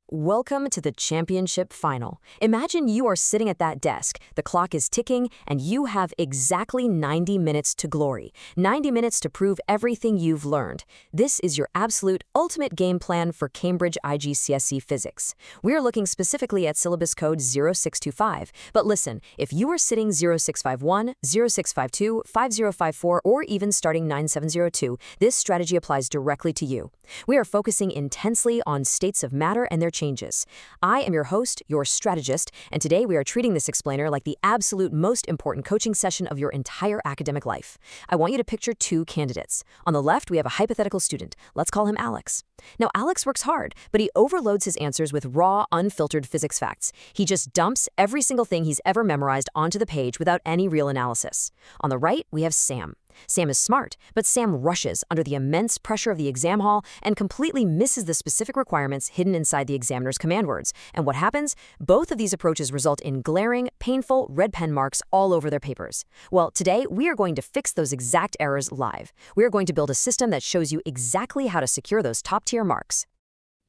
Welcome to the championship final. Imagine you are sitting at that desk, the clock is ticking, and you have exactly 90 minutes to glory. 90 minutes to prove everything you've learned. This is your absolute ultimate game plan for Cambridge IGCSE Physics. We are looking specifically at syllabus code 0625. But listen, if you are sitting 0651, 0652, 5054, or even starting 9702, this strategy applies directly to you. We are focusing intensely on states of matter and their changes. I am your host, your strategist, and today we are treating this explainer like the absolute most important coaching session of your entire academic life. I want you to picture two candidates. On the left, we have a hypothetical student. Let's call him Alex. Now, Alex works hard, but he overloads his answers with raw, unfiltered physics facts. He just dumps every single thing he's ever memorized onto the page without any real analysis. On the right, we have Sam. Sam is smart, but Sam rushes under the immense pressure of the exam hall and completely misses the specific requirements hidden inside the examiner's command words. And what happens? Both of these approaches result in glaring, painful red pen marks all over their papers. Well, today we are going to fix those exact errors live. We are going to build a system that shows you exactly how to secure those top-tier marks.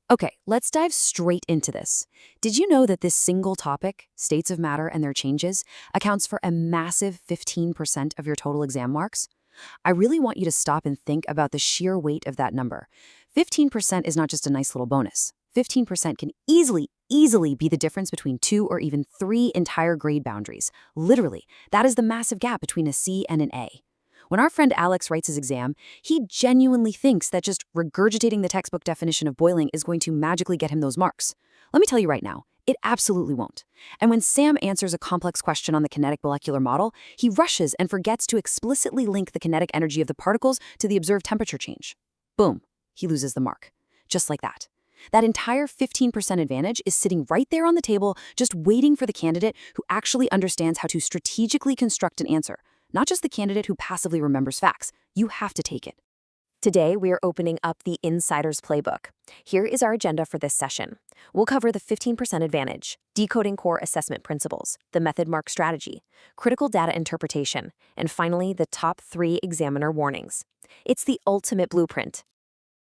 Okay, let's dive straight into this. Did you know that this single topic, states of matter and their changes, accounts for a massive 15% of your total exam marks? I really want you to stop and think about the sheer weight of that number. 15% is not just a nice little bonus. 15% can easily be the difference between 2 or even 3 entire grade boundaries. Literally, that is the massive gap between a C and an A. When our friend Alex writes his exam, he genuinely thinks that just regurgitating the textbook definition of boiling is going to magically get him those marks. Let me tell you right now, it absolutely won't. And when Sam answers a complex question on the kinetic molecular model, he rushes and forgets to explicitly link the kinetic energy of the particles to the observed temperature change. Boom, he loses the mark. Just like that. That entire 15% advantage is sitting right there on the table, just waiting for the candidate who actually understands how to strategically construct an answer. Not just the candidate who passively remembers facts. You have to take it. Today, we are opening up the Insider's Playbook. Here is our agenda for this session. We'll cover the 15% advantage, decoding core assessment principles, the method mark strategy, critical data interpretation, and finally, the top 3 examiner warnings. It's the ultimate blueprint.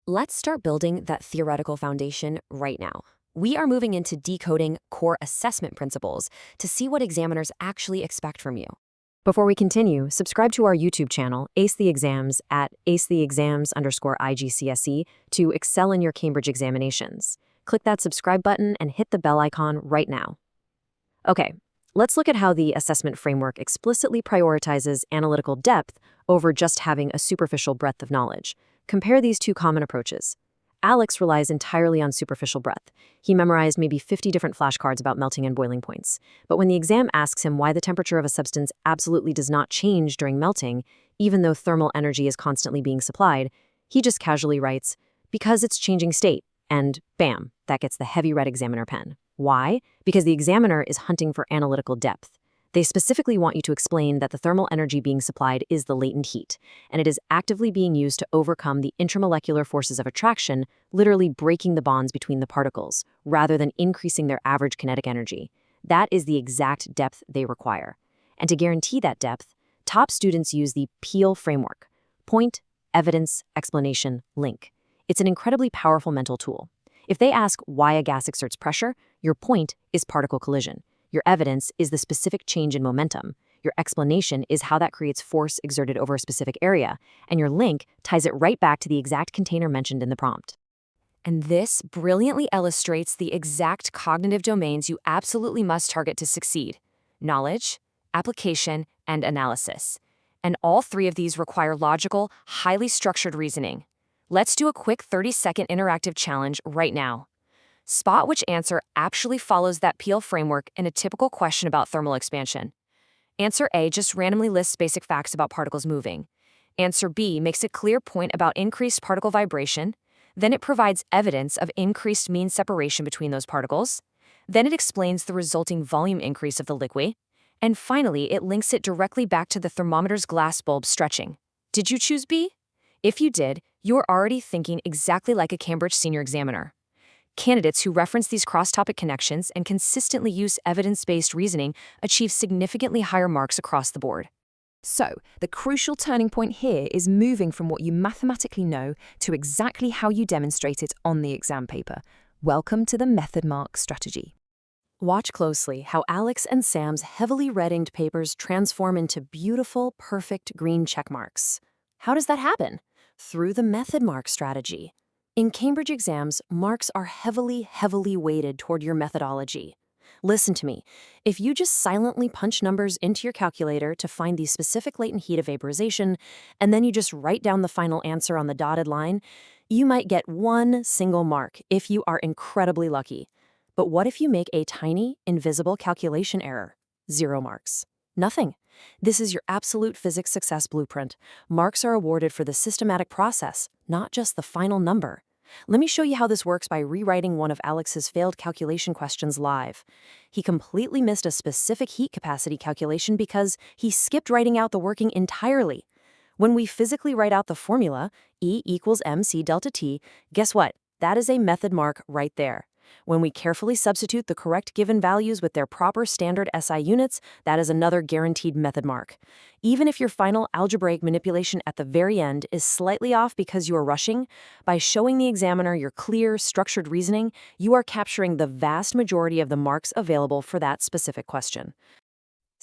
Let's start building that theoretical foundation right now. We are moving into decoding core assessment principles to see what examiners actually expect from you. Before we continue, subscribe to our YouTube channel, Ace the Exams, at acetheexams_IGCSE to excel in your Cambridge examinations. Click that subscribe button and hit the bell icon right now. Okay, let's look at how the assessment framework explicitly prioritizes analytical depth over just having a superficial breadth of knowledge. Compare these two common approaches. Alex relies entirely on superficial breadth. He memorized maybe 50 different flashcards about melting and boiling points. But when the exam asks him why the temperature of a substance absolutely does not change during melting, even though thermal energy is constantly being supplied, he just casually writes, because it's changing state, and bam, that gets the heavy red examiner pen. Why? Because the examiner is hunting for analytical depth. They specifically want you to explain that the thermal energy being supplied is the latent heat, and it is actively being used to overcome the intramolecular forces of attraction, literally breaking the bonds between the particles, rather than increasing their average kinetic energy. That is the exact depth they require. And to guarantee that depth, top students use the PEEL framework: point, evidence, explanation, link. It's an incredibly powerful mental tool. If they ask why a gas exerts pressure, your point is particle collision. Your evidence is the specific change in momentum. Your explanation is how that creates force exerted over a specific area. And your link ties it right back to the exact container mentioned in the prompt. And this brilliantly illustrates the exact cognitive domains you absolutely must target to succeed: knowledge, application, and analysis. And all 3 of these require logical, highly structured reasoning. Let's do a quick 30-second interactive challenge right now. Spot which answer actually follows that PEEL framework in a typical question about thermal expansion. Answer A just randomly lists basic facts about particles moving. Answer B makes a clear point about increased particle vibration. Then it provides evidence of increased mean separation between those particles. Then it explains the resulting volume increase of the liquid. And finally, it links it directly back to the thermometer's glass bulb stretching. Did you choose B? If you did, you're already thinking exactly like a Cambridge senior examiner. Candidates who reference these cross-topic connections and consistently use evidence-based reasoning achieve significantly higher marks across the board. So, the crucial turning point here is moving from what you mathematically know to exactly how you demonstrate it on the exam paper. Welcome to the method mark strategy. Watch closely how Alex and Sam's heavily red-inked papers transform into beautiful, perfect green check marks. How does that happen? Through the method mark strategy. In Cambridge exams, marks are heavily weighted toward your methodology. Listen to me. If you just silently punch numbers into your calculator to find the specific latent heat of vaporization, and then you just write down the final answer on the dotted line, you might get one single mark if you are incredibly lucky. But what if you make a tiny, invisible calculation error? 0 marks. Nothing. This is your absolute physics success blueprint. Marks are awarded for the systematic process, not just the final number. Let me show you how this works by rewriting one of Alex's failed calculation questions live. He completely missed a specific heat capacity calculation because he skipped writing out the working entirely. When we physically write out the formula, E equals mc delta T, guess what? That is a method mark right there. When we carefully substitute the correct given values with their proper standard SI units, that is another guaranteed method mark. Even if your final algebraic manipulation at the very end is slightly off because you are rushing, by showing the examiner your clear, structured reasoning, you are capturing the vast majority of the marks available for that specific question.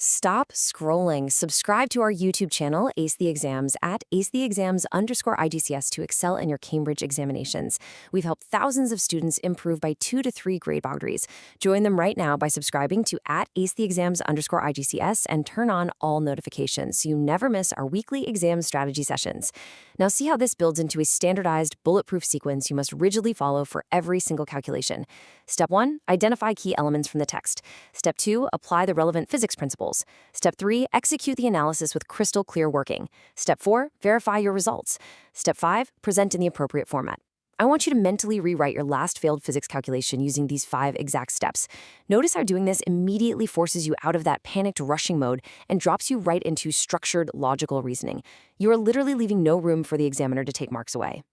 Stop scrolling. Subscribe to our YouTube channel, Ace the Exams, at acetheexams_IGCS to excel in your Cambridge examinations. We've helped thousands of students improve by 2 to 3 grade boundaries. Join them right now by subscribing to at acetheexams_IGCS and turn on all notifications so you never miss our weekly exam strategy sessions. Now see how this builds into a standardized, bulletproof sequence you must rigidly follow for every single calculation. Step 1, identify key elements from the text. Step 2, apply the relevant physics principles. Step 3, execute the analysis with crystal clear working. Step 4, verify your results. Step 5, present in the appropriate format. I want you to mentally rewrite your last failed physics calculation using these 5 exact steps. Notice how doing this immediately forces you out of that panicked rushing mode and drops you right into structured, logical reasoning. You are literally leaving no room for the examiner to take marks away.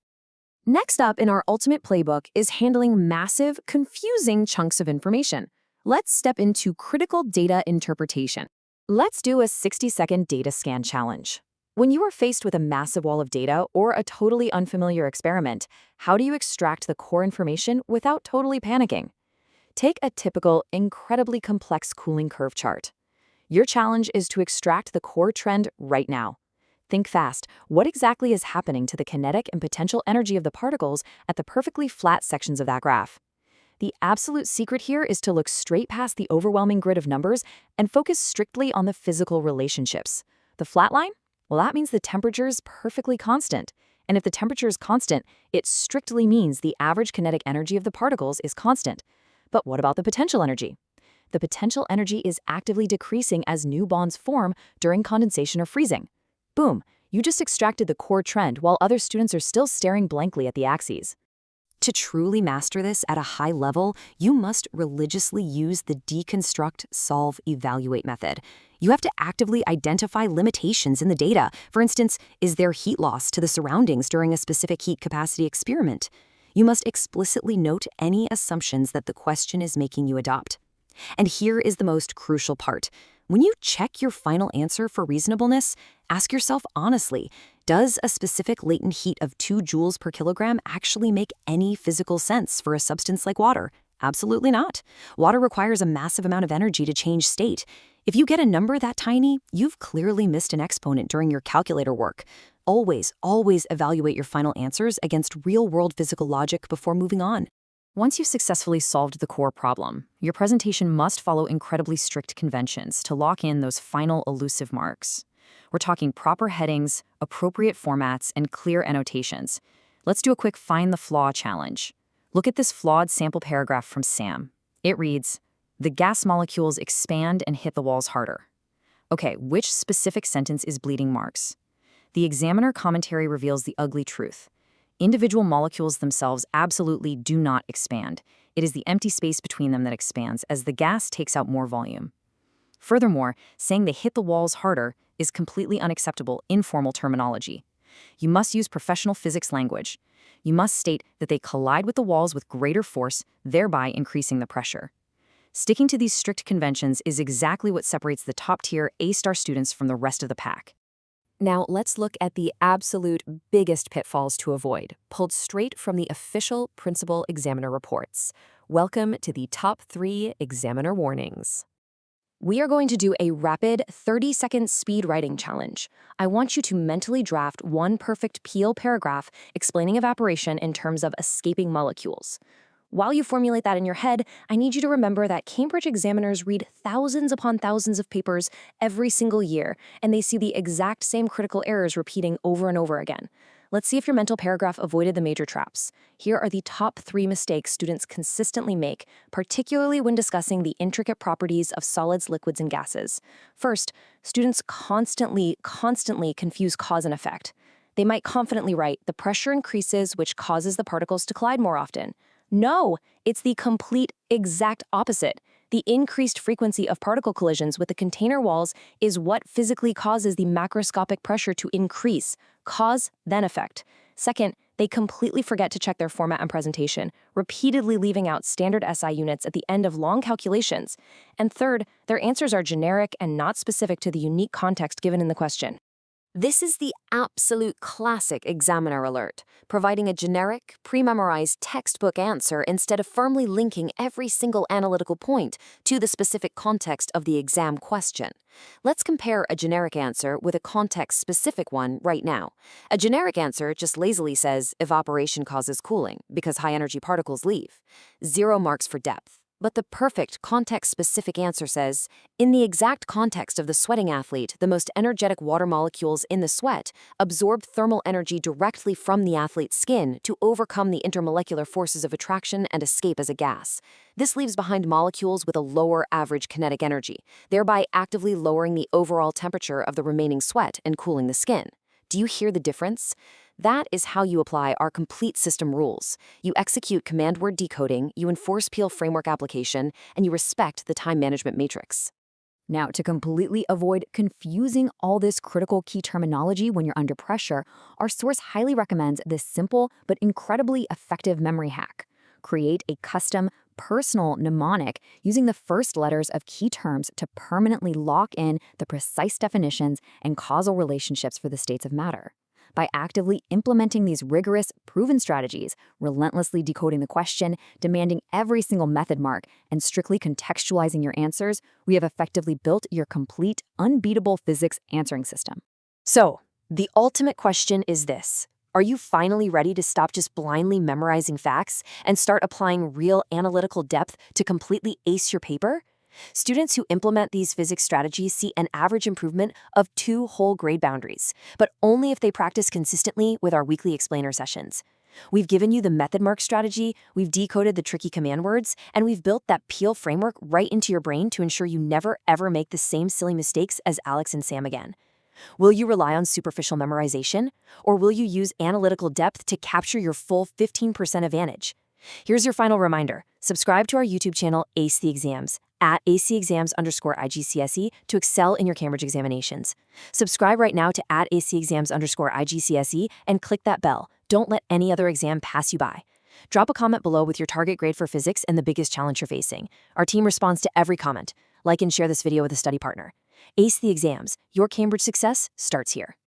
Next up in our ultimate playbook is handling massive, confusing chunks of information. Let's step into critical data interpretation. Let's do a 60-second data scan challenge. When you are faced with a massive wall of data or a totally unfamiliar experiment, how do you extract the core information without totally panicking? Take a typical, incredibly complex cooling curve chart. Your challenge is to extract the core trend right now. Think fast. What exactly is happening to the kinetic and potential energy of the particles at the perfectly flat sections of that graph? The absolute secret here is to look straight past the overwhelming grid of numbers and focus strictly on the physical relationships. The flat line? Well, that means the temperature is perfectly constant. And if the temperature is constant, it strictly means the average kinetic energy of the particles is constant. But what about the potential energy? The potential energy is actively decreasing as new bonds form during condensation or freezing. Boom, you just extracted the core trend while other students are still staring blankly at the axes. To truly master this at a high level, you must religiously use the deconstruct, solve, evaluate method. You have to actively identify limitations in the data. For instance, is there heat loss to the surroundings during a specific heat capacity experiment? You must explicitly note any assumptions that the question is making you adopt. And here is the most crucial part. When you check your final answer for reasonableness, ask yourself honestly, does a specific latent heat of 2 joules per kilogram actually make any physical sense for a substance like water? Absolutely not. Water requires a massive amount of energy to change state. If you get a number that tiny, you've clearly missed an exponent during your calculator work. Always evaluate your final answers against real-world physical logic before moving on. Once you've successfully solved the core problem, your presentation must follow incredibly strict conventions to lock in those final elusive marks. We're talking proper headings, appropriate formats, and clear annotations. Let's do a quick Find the Flaw challenge. Look at this flawed sample paragraph from Sam. It reads, "The gas molecules expand and hit the walls harder." Okay, which specific sentence is bleeding marks? The examiner commentary reveals the ugly truth. Individual molecules themselves absolutely do not expand. It is the empty space between them that expands as the gas takes out more volume. Furthermore, saying they hit the walls harder is completely unacceptable informal terminology. You must use professional physics language. You must state that they collide with the walls with greater force, thereby increasing the pressure. Sticking to these strict conventions is exactly what separates the top-tier A-star students from the rest of the pack. Now, let's look at the absolute biggest pitfalls to avoid, pulled straight from the official principal examiner reports. Welcome to the top 3 examiner warnings. We are going to do a rapid 30-second speed writing challenge. I want you to mentally draft one perfect Peel paragraph explaining evaporation in terms of escaping molecules. While you formulate that in your head, I need you to remember that Cambridge examiners read thousands upon thousands of papers every single year, and they see the exact same critical errors repeating over and over again. Let's see if your mental paragraph avoided the major traps. Here are the top 3 mistakes students consistently make, particularly when discussing the intricate properties of solids, liquids, and gases. First, students constantly confuse cause and effect. They might confidently write, "The pressure increases, which causes the particles to collide more often." No, it's the complete exact opposite. The increased frequency of particle collisions with the container walls is what physically causes the macroscopic pressure to increase. Cause, then effect. Second, they completely forget to check their format and presentation, repeatedly leaving out standard SI units at the end of long calculations. And third, their answers are generic and not specific to the unique context given in the question. This is the absolute classic examiner alert, providing a generic, pre-memorized textbook answer instead of firmly linking every single analytical point to the specific context of the exam question. Let's compare a generic answer with a context-specific one right now. A generic answer just lazily says evaporation causes cooling because high-energy particles leave. 0 marks for depth. But the perfect context-specific answer says, in the exact context of the sweating athlete, the most energetic water molecules in the sweat absorb thermal energy directly from the athlete's skin to overcome the intermolecular forces of attraction and escape as a gas. This leaves behind molecules with a lower average kinetic energy, thereby actively lowering the overall temperature of the remaining sweat and cooling the skin. Do you hear the difference? That is how you apply our complete system rules. You execute command word decoding, you enforce Peel framework application, and you respect the time management matrix. Now, to completely avoid confusing all this critical key terminology when you're under pressure, our source highly recommends this simple but incredibly effective memory hack. Create a custom, personal mnemonic using the first letters of key terms to permanently lock in the precise definitions and causal relationships for the states of matter. By actively implementing these rigorous, proven strategies, relentlessly decoding the question, demanding every single method mark, and strictly contextualizing your answers, we have effectively built your complete, unbeatable physics answering system. So, the ultimate question is this. Are you finally ready to stop just blindly memorizing facts and start applying real analytical depth to completely ace your paper? Students who implement these physics strategies see an average improvement of 2 whole grade boundaries, but only if they practice consistently with our weekly explainer sessions. We've given you the method mark strategy, we've decoded the tricky command words, and we've built that Peel framework right into your brain to ensure you never ever make the same silly mistakes as Alex and Sam again. Will you rely on superficial memorization, or will you use analytical depth to capture your full 15% advantage? Here's your final reminder. Subscribe to our YouTube channel, Ace the Exams, at @ACEXams_IGCSE to excel in your Cambridge examinations. Subscribe right now to @ACEXams_IGCSE and click that bell. Don't let any other exam pass you by. Drop a comment below with your target grade for physics and the biggest challenge you're facing. Our team responds to every comment. Like and share this video with a study partner. Ace the Exams. Your Cambridge success starts here.